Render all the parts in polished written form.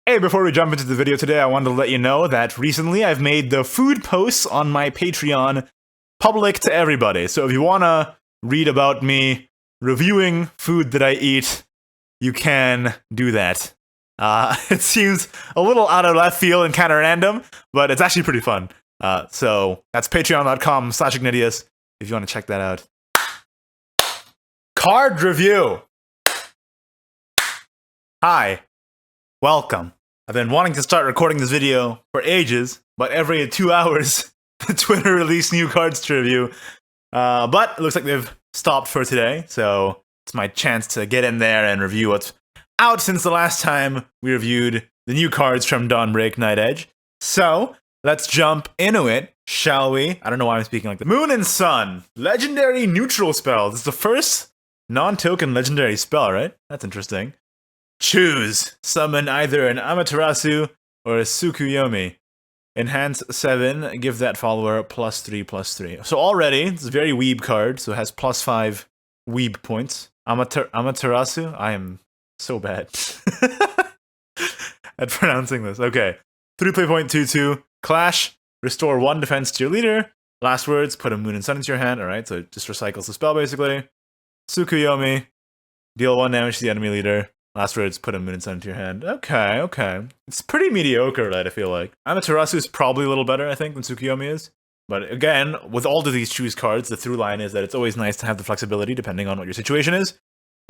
Hey, before we jump into the video today, I wanted to let you know that recently I've made the food posts on my Patreon public to everybody. So if you want to read about me reviewing food that I eat, you can do that. It seems a little out of left field and kind of random, but it's actually pretty fun. So that's patreon.com/Ignideus if you want to check that out. Card review. Hi. Welcome. I've been wanting to start recording this video for ages, but every 2 hours, Twitter released new cards to review. But it looks like they've stopped for today, so it's my chance to get in there and review what's out since the last time we reviewed the new cards from Dawnbreak Nightedge. So, let's jump into it, shall we? I don't know why I'm speaking like that. Moon and Sun, legendary neutral spell. This is the first non-token legendary spell, right? That's interesting. Choose. Summon either an Amaterasu or a Tsukuyomi. Enhance 7, give that follower +3/+3. So already, it's a very weeb card, so it has +5 weeb points. Amaterasu? I am so bad at pronouncing this. Okay. 3.22, Clash. Restore 1 defense to your leader. Last words, put a Moon and Sun into your hand. Alright, so it just recycles the spell basically. Tsukuyomi. Deal 1 damage to the enemy leader. Last words, put a Moon and Sun into your hand. Okay. It's pretty mediocre, right, I feel like. Amaterasu is probably a little better, I think, than Tsukuyomi is. But again, with all of these choose cards, the through line is that it's always nice to have the flexibility depending on what your situation is.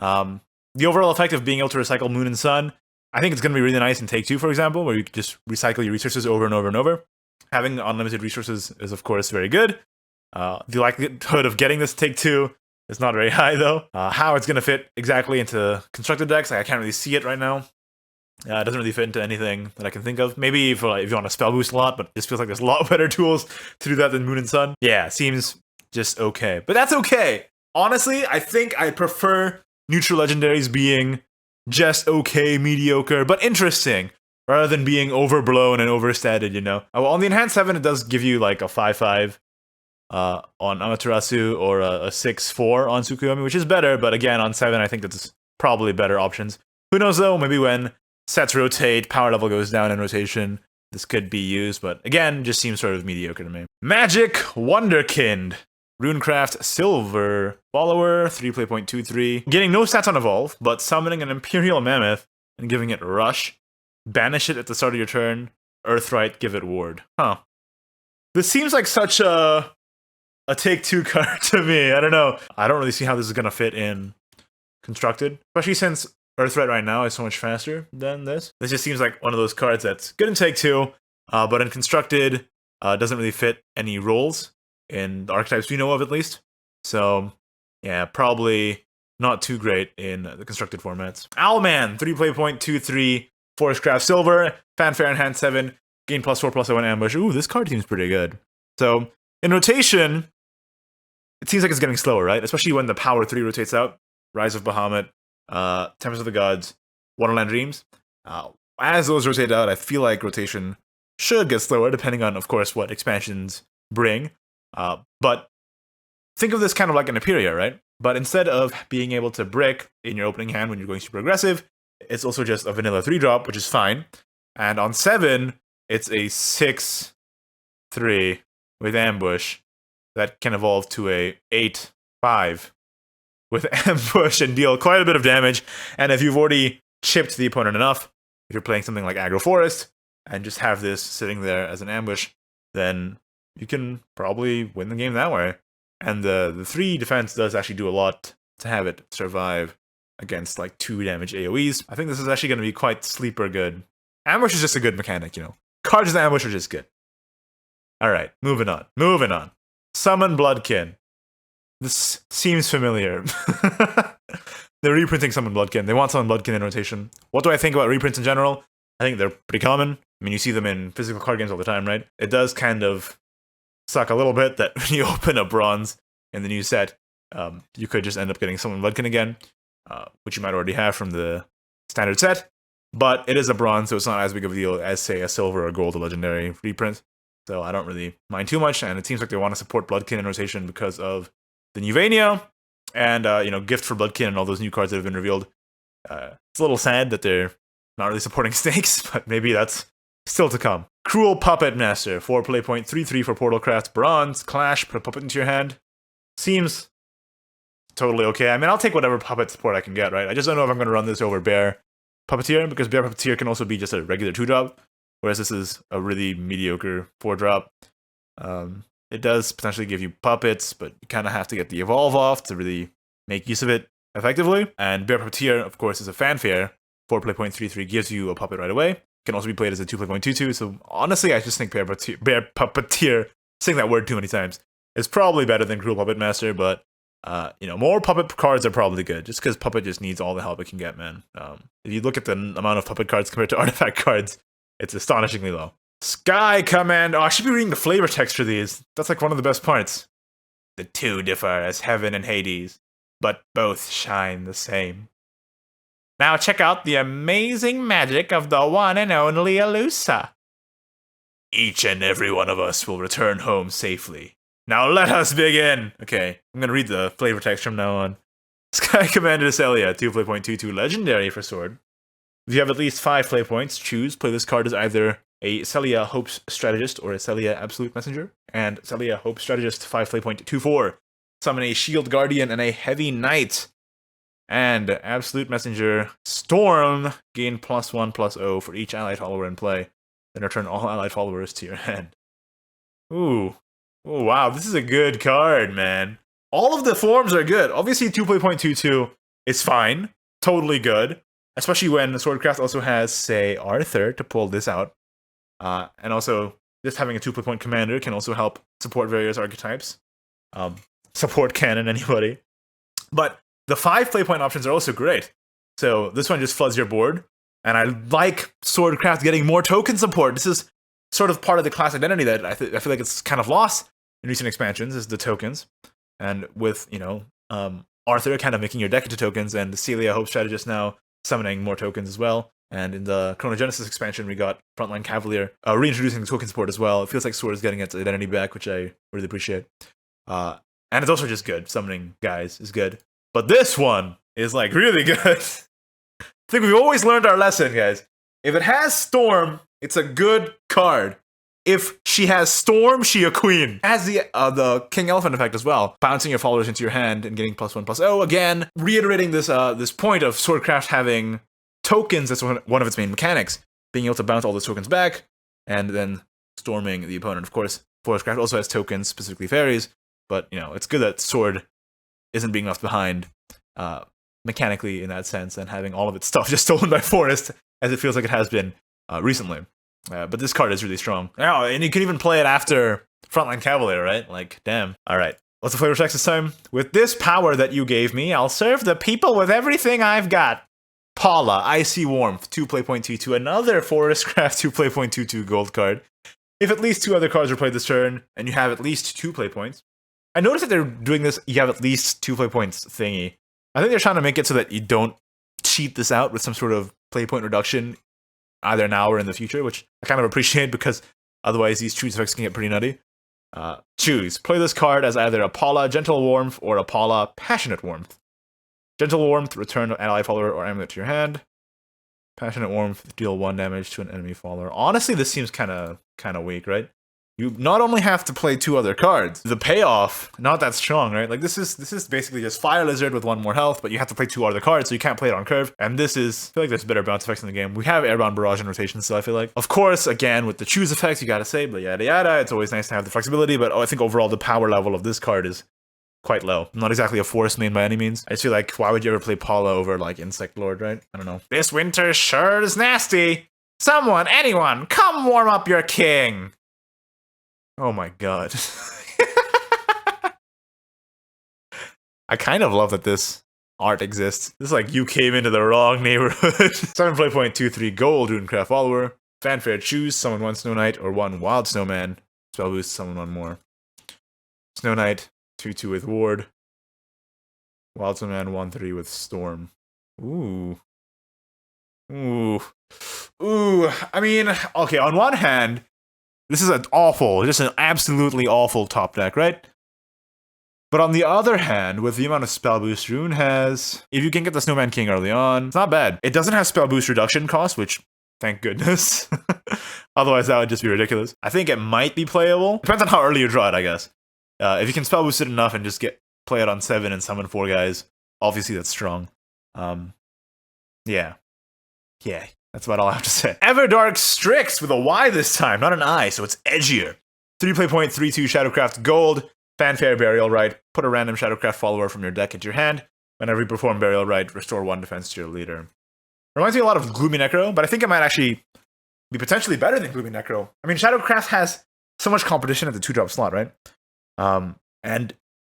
The overall effect of being able to recycle Moon and Sun, I think it's going to be really nice in Take 2, for example, where you can just recycle your resources over and over and over. Having unlimited resources is, of course, very good. The likelihood of getting this Take 2 it's not very high, though. How it's going to fit exactly into constructed decks, I can't really see it right now. It doesn't really fit into anything that I can think of. Maybe if you want to spell boost a lot, but it just feels like there's a lot better tools to do that than Moon and Sun. Yeah, seems just okay. But that's okay. Honestly, I think I prefer neutral legendaries being just okay, mediocre, but interesting, rather than being overblown and overstated, you know? Well, on the Enhanced 7, it does give you like a 5/5. On Amaterasu or a 6/4 on Tsukuyomi, which is better, but again, on 7, I think that's probably better options. Who knows though, maybe when sets rotate, power level goes down in rotation, this could be used, but again, just seems sort of mediocre to me. Magic Wunderkind. Runecraft Silver follower, 3.23. Getting no stats on Evolve, but summoning an Imperial Mammoth and giving it Rush. Banish it at the start of your turn. Earthright, give it Ward. Huh. This seems like such a Take 2 card to me. I don't know. I don't really see how this is going to fit in Constructed. Especially since Earthright right now is so much faster than this. This just seems like one of those cards that's good in Take 2, but in Constructed, doesn't really fit any roles in the archetypes we know of, at least. So, yeah, probably not too great in the Constructed formats. Owlman, 3.23, Forestcraft Silver, Fanfare Enhanced 7, gain +4/+1 ambush. Ooh, this card seems pretty good. So, in rotation, it seems like it's getting slower, right? Especially when the Power 3 rotates out. Rise of Bahamut, Tempest of the Gods, Wonderland Dreams. As those rotate out, I feel like rotation should get slower, depending on, of course, what expansions bring. But think of this kind of like an Imperia, right? But instead of being able to brick in your opening hand when you're going super aggressive, it's also just a vanilla 3-drop, which is fine. And on 7, it's a 6/3 with ambush that can evolve to a 8/5 with ambush and deal quite a bit of damage. And if you've already chipped the opponent enough, if you're playing something like Aggro Forest and just have this sitting there as an ambush, then you can probably win the game that way. And the 3 defense does actually do a lot to have it survive against like 2 damage AoEs. I think this is actually going to be quite sleeper good. Ambush is just a good mechanic, you know. Cards with ambush are just good. Alright, moving on. Summon Bloodkin. This seems familiar. They're reprinting Summon Bloodkin. They want Summon Bloodkin in rotation. What do I think about reprints in general? I think they're pretty common. I mean, you see them in physical card games all the time, right? It does kind of suck a little bit that when you open a bronze in the new set, you could just end up getting Summon Bloodkin again, which you might already have from the standard set. But it is a bronze, so it's not as big of a deal as, say, a silver or gold or legendary reprint. So I don't really mind too much, and it seems like they want to support Bloodkin in rotation because of the new Vania, and, Gift for Bloodkin and all those new cards that have been revealed. It's a little sad that they're Not really supporting snakes, but maybe that's still to come. Cruel Puppetmaster, 4 play point, 3/3 for Portalcraft, Bronze, Clash, put a puppet into your hand. Seems totally okay. I mean, I'll take whatever puppet support I can get, right? I just don't know if I'm going to run this over Bear Puppeteer, because Bear Puppeteer can also be just a regular 2-drop, whereas this is a really mediocre 4-drop. It does potentially give you puppets, but you kind of have to get the evolve off to really make use of it effectively. And Bear Puppeteer, of course, is a fanfare. 4 play point, 3/3 gives you a puppet right away. Can also be played as a 2 play point 2/2. So honestly, I just think Bear Puppeteer, saying that word too many times, is probably better than Cruel Puppetmaster, but more puppet cards are probably good, just because puppet just needs all the help it can get, man. If you look at the amount of puppet cards compared to artifact cards, it's astonishingly low. Sky Command. Oh, I should be reading the flavor text for these. That's like one of the best parts. The two differ as heaven and Hades, but both shine the same. Now check out the amazing magic of the one and only Elusa. Each and every one of us will return home safely. Now let us begin! Okay, I'm gonna read the flavor text from now on. Sky Commander Celia, 2 play point 2/2 legendary for sword. If you have at least 5 play points, choose. Play this card as either a Celia Hope's Strategist or a Celia Absolute Messenger. And Celia Hope's Strategist, 5 play point 2/4. Summon a Shield Guardian and a Heavy Knight. And Absolute Messenger Storm, gain +1/+0 for each allied follower in play. Then return all allied followers to your hand. Ooh. Oh, wow, this is a good card, man. All of the forms are good. Obviously, 2 play point 2/2 is fine. Totally good. Especially when Swordcraft also has, say, Arthur to pull this out. And also, just having a 2 play point commander can also help support various archetypes. Support canon, anybody. But the 5 play point options are also great. So this one just floods your board. And I like Swordcraft getting more token support. This is sort of part of the class identity that I feel like it's kind of lost in recent expansions, is the tokens. And with, Arthur kind of making your deck into tokens, and the Celia Hope Strategist now summoning more tokens as well. And in the Chronogenesis expansion, we got Frontline Cavalier reintroducing the token support as well. It feels like Sword is getting its identity back, which I really appreciate. And it's also just good. Summoning guys is good. But this one is, like, really good. I think we've always learned our lesson, guys. If it has Storm, it's a good card. If she has Storm, she a queen. Has the King Elephant effect as well, bouncing your followers into your hand and getting +1/+0. Again, reiterating this this point of Swordcraft having tokens. That's one of its main mechanics, being able to bounce all those tokens back and then storming the opponent. Of course, Swordcraft also has tokens, specifically fairies, but it's good that Sword isn't being left behind mechanically in that sense, and having all of its stuff just stolen by Forest, as it feels like it has been recently. But this card is really strong. Oh, and you can even play it after Frontline Cavalier, right? Like, damn. Alright, what's the flavor text this time? With this power that you gave me, I'll serve the people with everything I've got. Paula, Icy Warmth, 2 play point 2/2, another Forestcraft 2 play point 2/2 gold card. If at least 2 other cards are played this turn, and you have at least 2 play points. I noticed that they're doing this, you have at least 2 play points thingy. I think they're trying to make it so that you don't cheat this out with some sort of play point reduction, either now or in the future, which I kind of appreciate, because otherwise these choose effects can get pretty nutty. Choose. Play this card as either a Paula Gentle Warmth or a Paula Passionate Warmth. Gentle Warmth, return an ally follower or amulet to your hand. Passionate Warmth, deal 1 damage to an enemy follower. Honestly, this seems kind of weak, right? You not only have to play 2 other cards, the payoff, not that strong, right? Like, this is basically just Fire Lizard with 1 more health, but you have to play 2 other cards, so you can't play it on curve. And this is, I feel like there's better bounce effects in the game. We have Airbound Barrage in rotation, so I feel like. Of course, again, with the choose effects, you gotta say, but yada yada, it's always nice to have the flexibility, but I think overall the power level of this card is quite low. Not exactly a forest main by any means. I just feel like, why would you ever play Paula over, like, Insect Lord, right? I don't know. This winter sure is nasty. Someone, anyone, come warm up your king. Oh my god. I kind of love that this art exists. This is like you came into the wrong neighborhood. 7 play point 2/3 gold, Runecraft follower. Fanfare, choose, summon 1 Snow Knight or 1 Wild Snowman. Spell boost, summon 1 more. Snow Knight, 2/2 with Ward. Wild Snowman, 1/3 with Storm. Ooh. Ooh. Ooh. I mean, okay, on one hand, this is just an absolutely awful top deck, right? But on the other hand, with the amount of spell boost Rune has, if you can get the Snowman King early on, it's not bad. It doesn't have spell boost reduction cost, which, thank goodness. Otherwise, that would just be ridiculous. I think it might be playable. Depends on how early you draw it, I guess. If you can spell boost it enough and just play it on 7 and summon 4 guys, obviously that's strong. Yeah, that's about all I have to say. Everdark Stryx with a Y this time, not an I, so it's edgier. 3 point 32 Shadowcraft Gold. Fanfare Burial Rite. Put a random Shadowcraft follower from your deck into your hand. Whenever you perform Burial Rite, restore 1 defense to your leader. Reminds me a lot of Gloomy Necro, but I think it might actually be potentially better than Gloomy Necro. I mean, Shadowcraft has so much competition at the 2-drop slot, right? And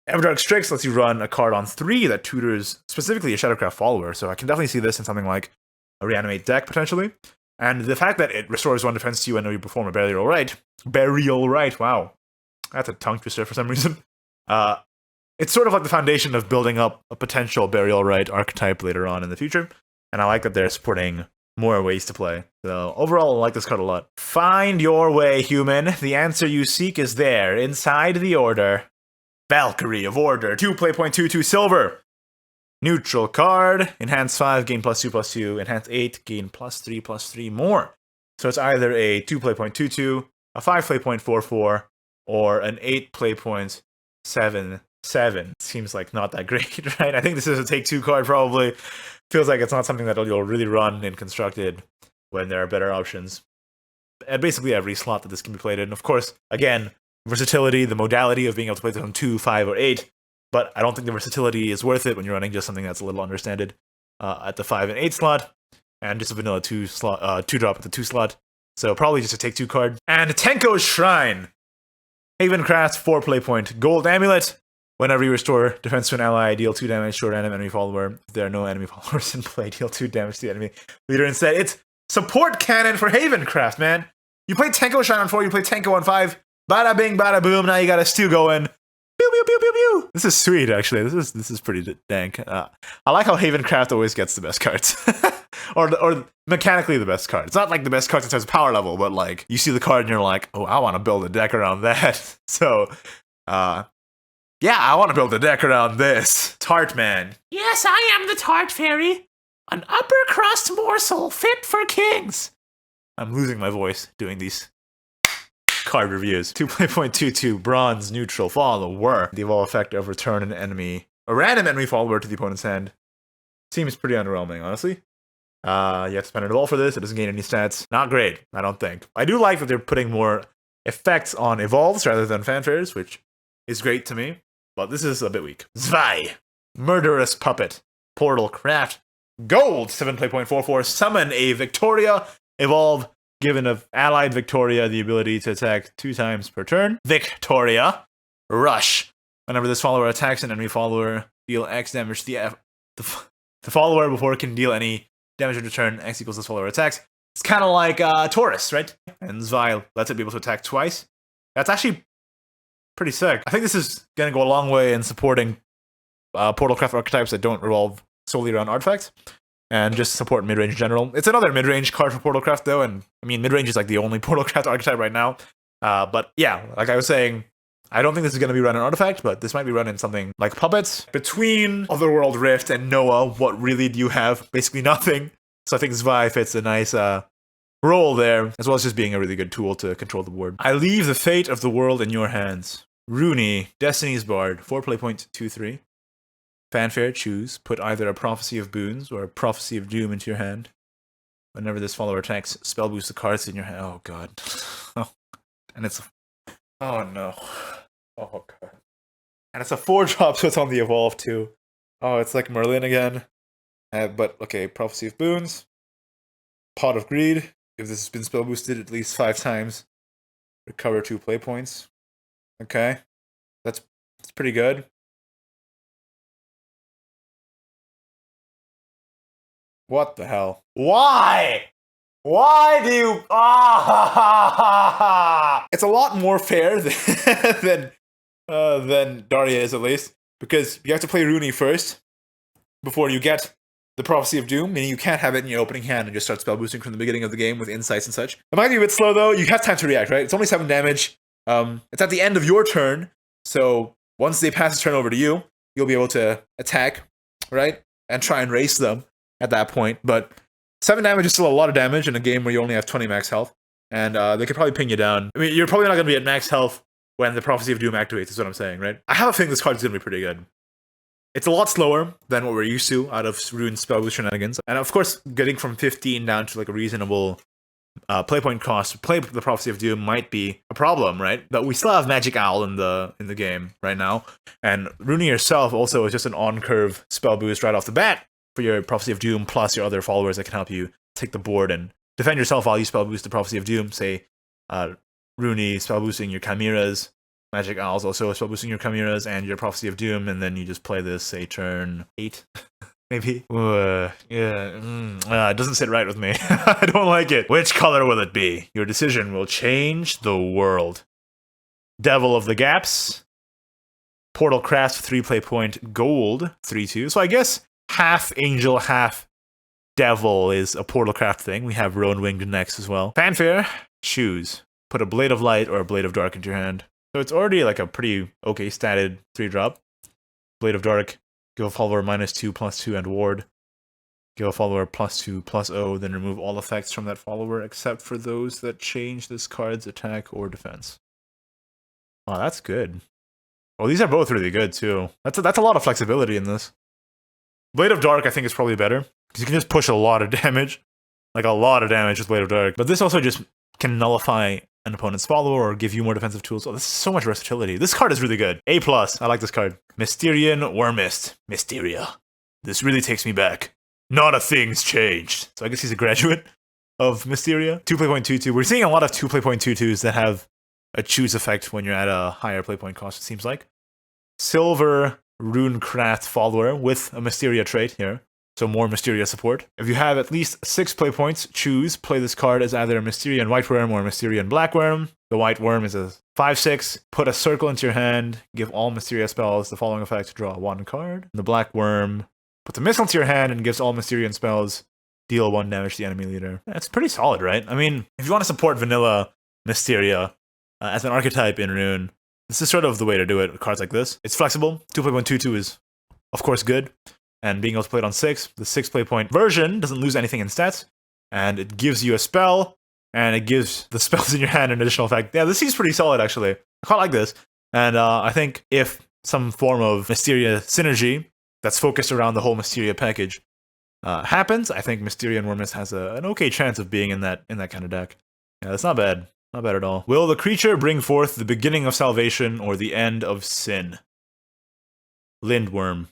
Everdark Stryx lets you run a card on 3 that tutors specifically a Shadowcraft follower, so I can definitely see this in something like a Reanimate deck, potentially. And the fact that it restores 1 defense to you whenever you perform a Burial Rite. Burial Rite, wow. That's a tongue twister for some reason. It's sort of like the foundation of building up a potential Burial Rite archetype later on in the future. And I like that they're supporting more ways to play. So overall, I like this card a lot. Find your way, human. The answer you seek is there, inside the order. Valkyrie of Order, 2 play.22 silver. Neutral card, enhance 5, gain +2/+2, enhance 8, gain +3/+3 more. So it's either a 2 play.22, a 5 play.44, or an 8 play.77. Seems like not that great, right? I think this is a take 2 card probably. Feels like it's not something that you'll really run in Constructed when there are better options. At basically every slot that this can be played in. Of course, again, versatility, the modality of being able to play this on 2, 5, or 8. But I don't think the versatility is worth it when you're running just something that's a little understanded at the 5 and 8 slot, and just a vanilla 2-drop at the 2 slot. So probably just a take 2 card. And Tenko's Shrine. Havencraft, 4 play point. Gold Amulet. Whenever you restore defense to an ally, deal 2 damage to a random enemy follower. If there are no enemy followers in play, deal 2 damage to the enemy leader instead. It's support cannon for Havencraft, man. You play Tenko Shrine on 4, you play Tenko on 5. Bada bing, bada boom. Now you got a stew going. Pew, pew, pew, pew, pew. This is sweet, actually. This is pretty dank. I like how Havencraft always gets the best cards. or mechanically the best card. It's not like the best cards in terms of power level, but like you see the card and you're like, oh, I want to build a deck around that. So, yeah, I want to build a deck around this. Tart Man. Yes, I am the Tart Fairy. An upper crust morsel fit for kings. I'm losing my voice doing these card reviews. 2 play.22 bronze neutral follower. The evolve effect of return a random enemy follower to the opponent's hand. Seems pretty underwhelming, honestly. You have to spend an evolve for this. It doesn't gain any stats. Not great, I don't think. I do like that they're putting more effects on evolves rather than fanfares, which is great to me. But this is a bit weak. Zwei. Murderous Puppet. Portal Craft. Gold. 7 play.44. Summon a Victoria. Evolve. Given an allied Victoria the ability to attack 2 times per turn. Victoria. Rush. Whenever this follower attacks an enemy follower, deal X damage to the follower before it can deal any damage in return. X equals this follower attacks. It's kind of like Taurus, right? And Zwei lets it be able to attack twice. That's actually pretty sick. I think this is going to go a long way in supporting Portalcraft archetypes that don't revolve solely around artifacts. And just support midrange in general. It's another midrange card for Portalcraft, though, and I mean, midrange is like the only Portalcraft archetype right now. But yeah, like I was saying, I don't think this is going to be run in Artifact, but this might be run in something like Puppets. Between Otherworld Rift and Noah, what really do you have? Basically nothing. So I think Zwei fits a nice role there, as well as just being a really good tool to control the board. I leave the fate of the world in your hands. Runie, Destiny's Bard, 4 play.23. Fanfare, choose. Put either a Prophecy of Boons or a Prophecy of Doom into your hand. Whenever this follower attacks, spell boost the cards in your hand. Oh god. Oh. And it's oh no. Oh god. And it's a 4-drop, so it's on the evolve too. Oh, it's like Merlin again. But okay, Prophecy of Boons. Pot of Greed. If this has been spell boosted at least 5 times, recover 2 play points. Okay. That's pretty good. What the hell? Why? Why do you... It's a lot more fair than Daria is, at least. Because you have to play Runie first before you get the Prophecy of Doom, meaning you can't have it in your opening hand and just start spell boosting from the beginning of the game with insights and such. It might be a bit slow, though. You have time to react, right? It's only 7 damage. It's at the end of your turn, so Once they pass the turn over to you, you'll be able to attack, right? And try and race them at that point. But 7 damage is still a lot of damage in a game where you only have 20 max health. And they could probably ping you down. I mean, you're probably not going to be at max health when the Prophecy of Doom activates, is what I'm saying, right? I have a feeling this card is going to be pretty good. It's a lot slower than what we're used to out of Rune spell boost shenanigans. And of course, getting from 15 down to like a reasonable playpoint cost to play the Prophecy of Doom might be a problem, right? But we still have Magic Owl in the game right now. And Runie herself also is just an on-curve spell boost right off the bat for your Prophecy of Doom plus your other followers that can help you take the board and defend yourself while you spell boost the Prophecy of Doom. Say, Runie spell boosting your Chimeras, Magic Owl's also spell boosting your Chimeras and your Prophecy of Doom, and then you just play this, say, turn 8, maybe? It doesn't sit right with me. I don't like it. Which color will it be? Your decision will change the world. Devil of the Gaps, Portal Craft 3 play point, gold 3/2. So I guess half Angel, half Devil is a Portal Craft thing. We have Roan Winged next as well. Fanfare, choose. Put a Blade of Light or a Blade of Dark into your hand. So it's already like a pretty okay statted 3-drop. Blade of Dark, give a follower -2/+2 and ward. Give a follower +2/+0, then remove all effects from that follower except for those that change this card's attack or defense. Wow, that's good. Well, these are both really good too. That's a lot of flexibility in this. Blade of Dark I think is probably better, because you can just push a lot of damage. Like a lot of damage with Blade of Dark. But this also just can nullify an opponent's follower or give you more defensive tools. Oh, this is so much versatility. This card is really good. A+, I like this card. Mysterian Wyrmist. Mysteria. This really takes me back. Not a thing's changed. So I guess he's a graduate of Mysteria. 2 play point 2/2. We're seeing a lot of 2 play point 2/2s that have a choose effect when you're at a higher play point cost, it seems like. Silver Runecraft follower with a Mysteria trait here. So more Mysteria support. If you have at least 6 play points, choose. Play this card as either a Mysterian White Worm or a Mysterian Black Worm. The White Worm is a 5/6. Put a circle into your hand. Give all Mysteria spells the following effect: draw 1 card. The Black Worm puts a missile into your hand and gives all Mysterian spells deal 1 damage to the enemy leader. That's pretty solid, right? I mean, if you want to support vanilla Mysteria as an archetype in Rune, this is sort of the way to do it with cards like this. It's flexible. 2 play point 2/2 is, of course, good. And being able to play it on 6, the 6 play point version doesn't lose anything in stats, and it gives you a spell, and it gives the spells in your hand an additional effect. Yeah, this seems pretty solid, actually. I quite like this. And I think if some form of Mysteria synergy that's focused around the whole Mysteria package happens, I think Mysterian Wyrmist has an okay chance of being in that kind of deck. Yeah, that's not bad. Not bad at all. Will the creature bring forth the beginning of salvation or the end of sin? Lindworm.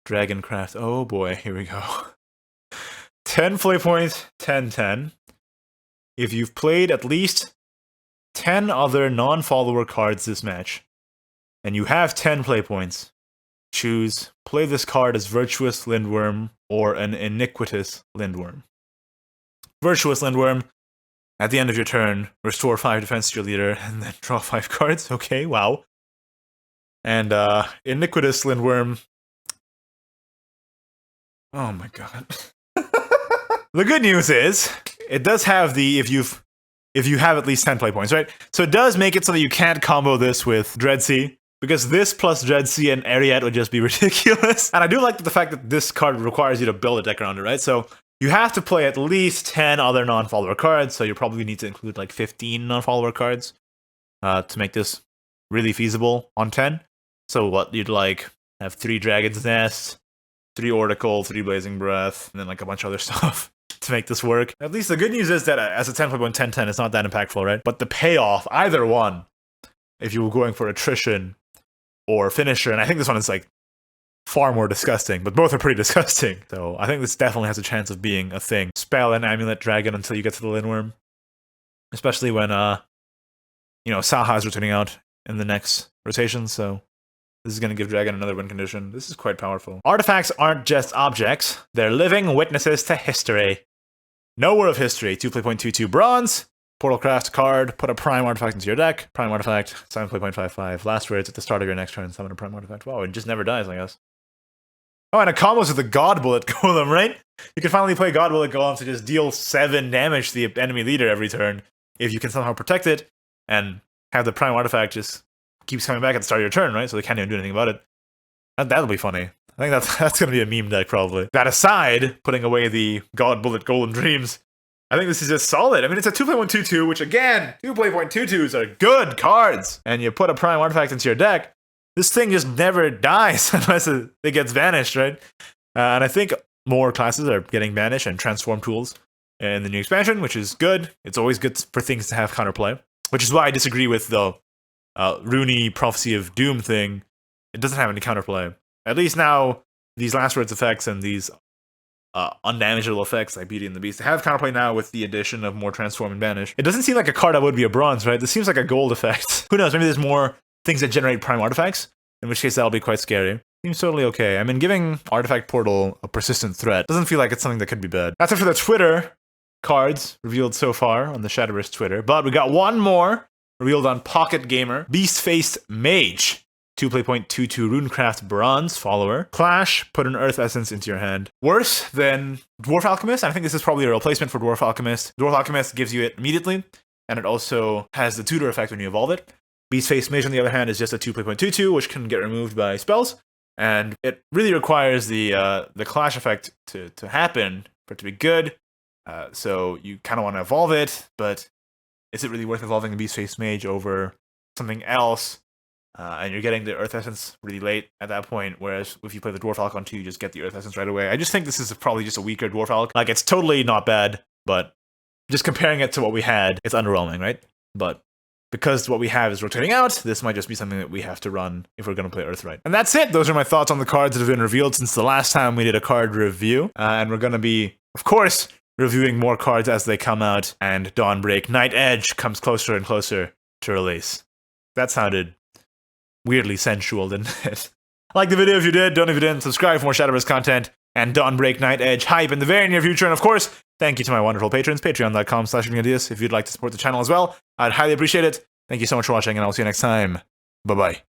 Dragoncraft. Oh boy, here we go. 10 play points, 10/10. If you've played at least 10 other non-follower cards this match, and you have 10 play points, choose play this card as Virtuous Lindworm or an Iniquitous Lindworm. Virtuous Lindworm, at the end of your turn, restore 5 defense to your leader, and then draw 5 cards. Okay, wow. And Iniquitous Lindworm. Oh my god. The good news is, it does have the if you have at least 10 play points, right? So it does make it so that you can't combo this with Dreadsea, because this plus Dreadsea and Ariat would just be ridiculous. And I do like the fact that this card requires you to build a deck around it, right? So you have to play at least 10 other non-follower cards, so you probably need to include like 15 non-follower cards to make this really feasible on 10. So what, you'd like have 3 Dragon's Nest, 3 Oracle, 3 Blazing Breath, and then like a bunch of other stuff to make this work. At least the good news is that as a 10 play point 10/10, it's not that impactful, right? But the payoff, either one, if you were going for attrition or finisher, and I think this one is like far more disgusting, but both are pretty disgusting. So I think this definitely has a chance of being a thing. Spell and Amulet Dragon until you get to the Lindworm. Especially when, Saha is returning out in the next rotation, so this is going to give Dragon another win condition. This is quite powerful. Artifacts aren't just objects. They're living witnesses to history. No War of History. 2 play point 2/2 bronze. Portalcraft card. Put a prime artifact into your deck. Prime artifact. 7 play point 5/5. Last words at the start of your next turn. Summon a prime artifact. Wow, it just never dies, I guess. Oh, and it combos with the God Bullet Golem, right? You can finally play God Bullet Golem to just deal 7 damage to the enemy leader every turn if you can somehow protect it and have the prime artifact just keeps coming back at the start of your turn, right? So they can't even do anything about it. That'll be funny. I think that's going to be a meme deck, probably. That aside, putting away the God Bullet Golden Dreams, I think this is just solid. I mean, it's a 2-play-1/2/2, which again, 2-play-1/2/2s are good cards. And you put a Prime Artifact into your deck, this thing just never dies unless it gets banished, right? And I think more classes are getting banished and transform tools in the new expansion, which is good. It's always good for things to have counterplay, which is why I disagree with the Runie Prophecy of Doom thing. It doesn't have any counterplay. At least now, these Last Words effects and these undamageable effects like Beauty and the Beast have counterplay now with the addition of more Transform and Banish. It doesn't seem like a card that would be a bronze, right? This seems like a gold effect. Who knows? Maybe there's more things that generate Prime Artifacts, in which case that'll be quite scary. Seems totally okay. I mean, giving Artifact Portal a persistent threat doesn't feel like it's something that could be bad. That's it for the Twitter cards revealed so far on the Shadowverse Twitter. But we got one more revealed on Pocket Gamer. Beastfaced Mage. 2-play-2/2 Runecraft Bronze follower. Clash, put an Earth Essence into your hand. Worse than Dwarf Alchemist. I think this is probably a replacement for Dwarf Alchemist. Dwarf Alchemist gives you it immediately, and it also has the tutor effect when you evolve it. Beastfaced Mage, on the other hand, is just a 2-play-2/2, which can get removed by spells, and it really requires the Clash effect to happen for it to be good. So you kind of want to evolve it, but is it really worth evolving the Beastfaced Mage over something else? And you're getting the Earth Essence really late at that point, whereas if you play the Dwarf Alch on 2, you just get the Earth Essence right away. I just think this is probably just a weaker Dwarf Alch. Like, it's totally not bad, but just comparing it to what we had, it's underwhelming, right? But because what we have is rotating out, this might just be something that we have to run if we're going to play Earthright. And that's it! Those are my thoughts on the cards that have been revealed since the last time we did a card review. And we're going to be, of course, reviewing more cards as they come out, and Dawnbreak Nightedge comes closer and closer to release. That sounded weirdly sensual, didn't it? Like the video if you did, don't if you didn't, subscribe for more Shadowverse content, and Dawnbreak Nightedge hype in the very near future. And of course, thank you to my wonderful patrons, patreon.com/Ignideus, if you'd like to support the channel as well. I'd highly appreciate it. Thank you so much for watching, and I'll see you next time. Bye-bye.